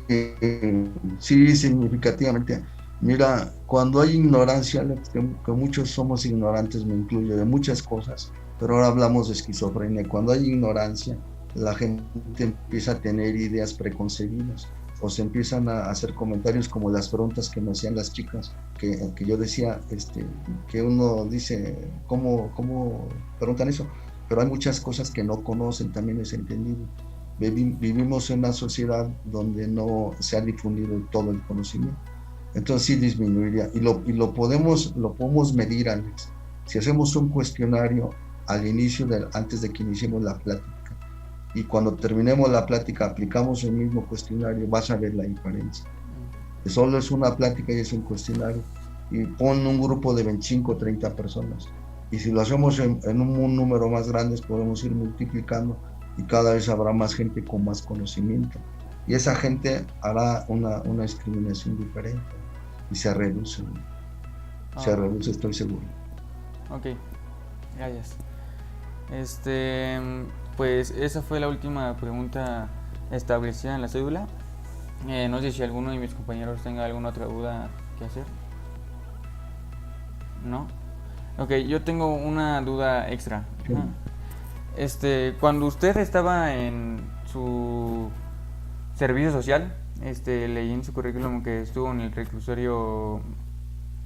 S2: sí, significativamente. Mira, cuando hay ignorancia, Alex, que muchos somos ignorantes, me incluyo, de muchas cosas, pero ahora hablamos de esquizofrenia. Cuando hay ignorancia, la gente empieza a tener ideas preconcebidas o se empiezan a hacer comentarios como las preguntas que me hacían las chicas, que yo decía, que uno dice, ¿cómo preguntan eso? Pero hay muchas cosas que no conocen, también es entendido. Vivimos en una sociedad donde no se ha difundido todo el conocimiento. Entonces sí disminuiría. Y lo podemos medir, Alex. Si hacemos un cuestionario al inicio, antes de que iniciemos la plática, y cuando terminemos la plática aplicamos el mismo cuestionario, vas a ver la diferencia. Solo es una plática y es un cuestionario. Y pon un grupo de 25 o 30 personas. Y si lo hacemos en un número más grande, podemos ir multiplicando y cada vez habrá más gente con más conocimiento. Y esa gente hará una discriminación diferente y se reduce. Se reduce, estoy seguro.
S1: Ok, gracias. Pues esa fue la última pregunta establecida en la cédula. No sé si alguno de mis compañeros tenga alguna otra duda que hacer. ¿No? Ok, yo tengo una duda extra.
S2: Sí.
S1: Cuando usted estaba en su servicio social, leí en su currículum que estuvo en el reclusorio,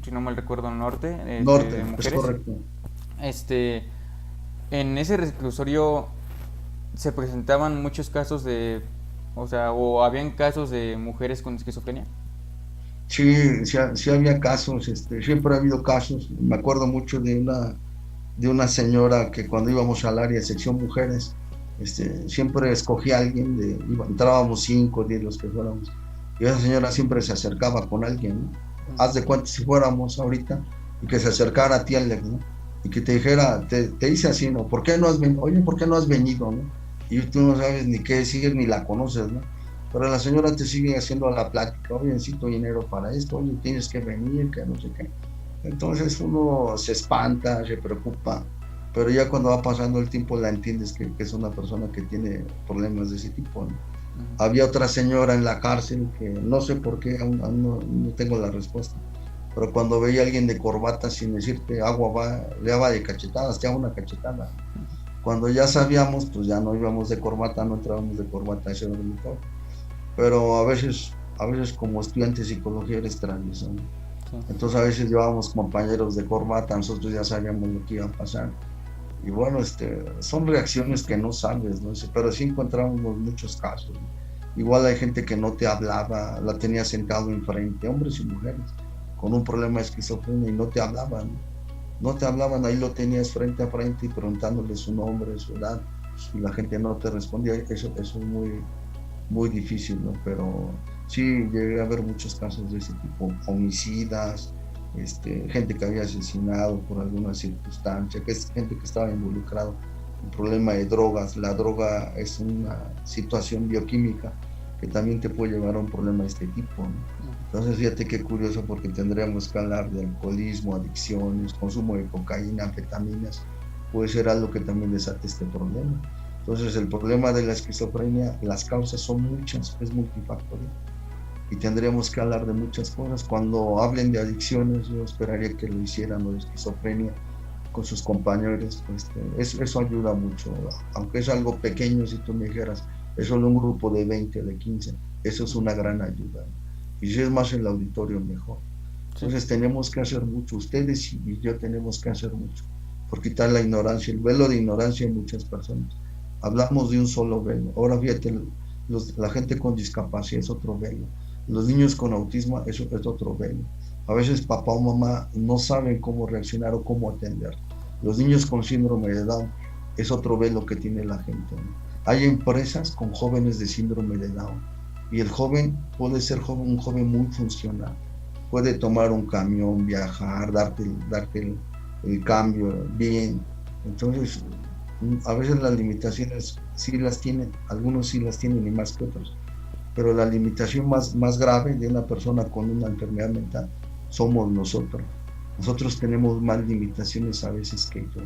S1: si no mal recuerdo, norte,
S2: Norte,
S1: de
S2: es
S1: mujeres.
S2: correcto.
S1: En ese reclusorio se presentaban muchos casos o habían casos de mujeres con esquizofrenia.
S2: Sí había casos, siempre ha habido casos. Me acuerdo mucho de una señora que cuando íbamos al área de sección mujeres, siempre escogía a alguien, entrábamos 5 o 10 los que fuéramos, y esa señora siempre se acercaba con alguien, ¿no? Haz de cuenta si fuéramos ahorita, y que se acercara a ti, Alex, ¿no? Y que te dijera, te dice así, ¿no? ¿Por qué no has venido? Oye, ¿por qué no has venido, no? Y tú no sabes ni qué decir, ni la conoces, ¿no? Pero la señora te sigue haciendo la plática, oye, necesito dinero para esto, oye, tienes que venir, que no sé qué. Entonces uno se espanta, se preocupa, pero ya cuando va pasando el tiempo la entiendes que es una persona que tiene problemas de ese tipo, ¿no? Había otra señora en la cárcel que no sé por qué, aún no tengo la respuesta, pero cuando veía a alguien de corbata sin decirte agua, le daba de cachetadas, te hago una cachetada. Cuando ya sabíamos, pues ya no íbamos de corbata, no entrábamos de corbata a ese dormitorio. Pero a veces como estudiante de psicología eres travieso, ¿no? Sí. Entonces a veces llevábamos compañeros de corbata, nosotros ya sabíamos lo que iba a pasar. Y bueno, son reacciones que no sabes, ¿no? Pero sí encontramos muchos casos, ¿no? Igual hay gente que no te hablaba, la tenía sentado enfrente, hombres y mujeres, con un problema de esquizofrenia y no te hablaban, ¿no? No te hablaban, ahí lo tenías frente a frente y preguntándole su nombre, su edad, y la gente no te respondía. Eso es muy difícil, ¿no? Pero sí llegué a ver muchos casos de ese tipo, homicidas, gente que había asesinado por alguna circunstancia, que es gente que estaba involucrada en problema de drogas. La droga es una situación bioquímica que también te puede llevar a un problema de este tipo, ¿no? Entonces fíjate qué curioso, porque tendríamos que hablar de alcoholismo, adicciones, consumo de cocaína, anfetaminas, puede ser algo que también desate este problema. Entonces el problema de la esquizofrenia, las causas son muchas, es multifactorial y tendríamos que hablar de muchas cosas. Cuando hablen de adicciones, yo esperaría que lo hicieran, o de esquizofrenia, con sus compañeros, eso ayuda mucho, aunque es algo pequeño. Si tú me dijeras, es solo un grupo de 20 o de 15, eso es una gran ayuda, y si es más el auditorio, mejor. Entonces tenemos que hacer mucho, ustedes y yo tenemos que hacer mucho por quitar la ignorancia, el velo de ignorancia en muchas personas. Hablamos de un solo velo. Ahora fíjate, la gente con discapacidad es otro velo. Los niños con autismo es otro velo. A veces papá o mamá no saben cómo reaccionar o cómo atender. Los niños con síndrome de Down es otro velo que tiene la gente, ¿no? Hay empresas con jóvenes de síndrome de Down y el joven puede ser un joven muy funcional. Puede tomar un camión, viajar, darte el cambio bien. Entonces, a veces las limitaciones sí las tienen, algunos sí las tienen y más que otros, pero la limitación más grave de una persona con una enfermedad mental somos nosotros. Nosotros tenemos más limitaciones a veces que ellos.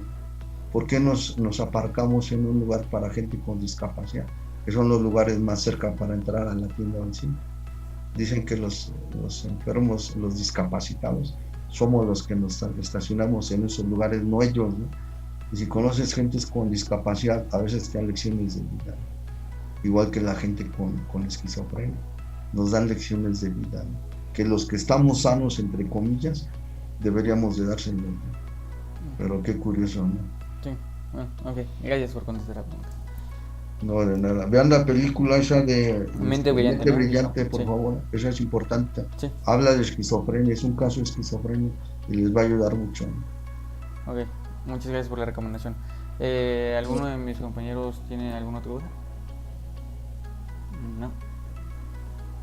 S2: ¿Por qué nos aparcamos en un lugar para gente con discapacidad? Que son los lugares más cerca para entrar a la tienda vecina. Dicen que los enfermos, los discapacitados, somos los que nos estacionamos en esos lugares, no ellos, ¿no? Y si conoces gente con discapacidad, a veces te dan lecciones de vida, igual que la gente con esquizofrenia, nos dan lecciones de vida, ¿no? Que los que estamos sanos, entre comillas, deberíamos de dárselo, ¿no? Pero qué curioso, ¿no?
S1: Sí, bueno, ok, gracias por contestar la pregunta.
S2: No, de nada. Vean la película esa de
S1: Mente Brillante,
S2: Mente
S1: ¿no?
S2: Brillante, por
S1: Sí.
S2: favor, esa es importante.
S1: Sí.
S2: Habla de esquizofrenia, es un caso de esquizofrenia y les va a ayudar mucho, ¿no?
S1: Ok, muchas gracias por la recomendación. ¿Alguno de mis compañeros tiene alguna otra duda? No.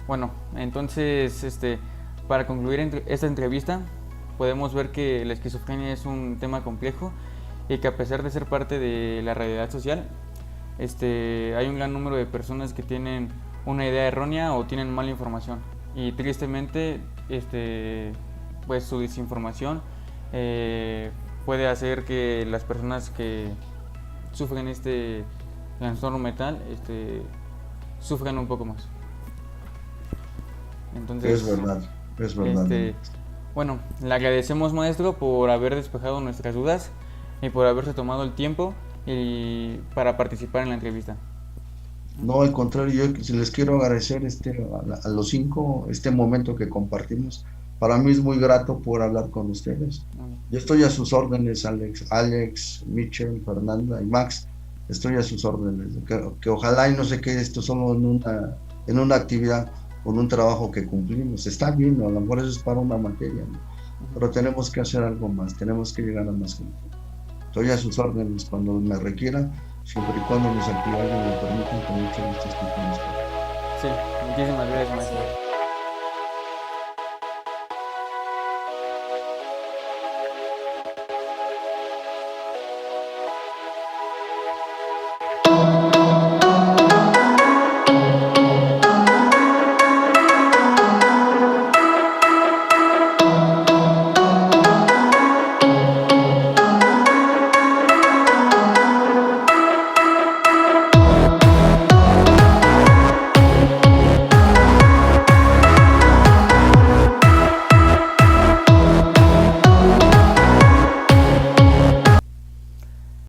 S1: Bueno, entonces, para concluir esta entrevista, podemos ver que la esquizofrenia es un tema complejo y que a pesar de ser parte de la realidad social, hay un gran número de personas que tienen una idea errónea o tienen mala información y tristemente, pues su desinformación puede hacer que las personas que sufren este trastorno mental sufran un poco más. Entonces,
S2: Es verdad.
S1: bueno, le agradecemos, maestro, por haber despejado nuestras dudas y por haberse tomado el tiempo para participar en la entrevista.
S2: No, al contrario, yo les quiero agradecer a los 5 este momento que compartimos. Para mí es muy grato poder hablar con ustedes. Yo estoy a sus órdenes, Alex, Mitchell, Fernanda y Max. Estoy a sus órdenes. Que ojalá y no se quede esto solo en una actividad, con un trabajo que cumplimos. Está bien, ¿no? A lo mejor eso es para una materia, ¿no? Pero tenemos que hacer algo más, tenemos que llegar a más gente. Estoy a sus órdenes cuando me requieran, siempre y cuando mis actividades me lo permitan, con mucho gusto estoy con ustedes.
S1: Sí, muchísimas gracias, maestro.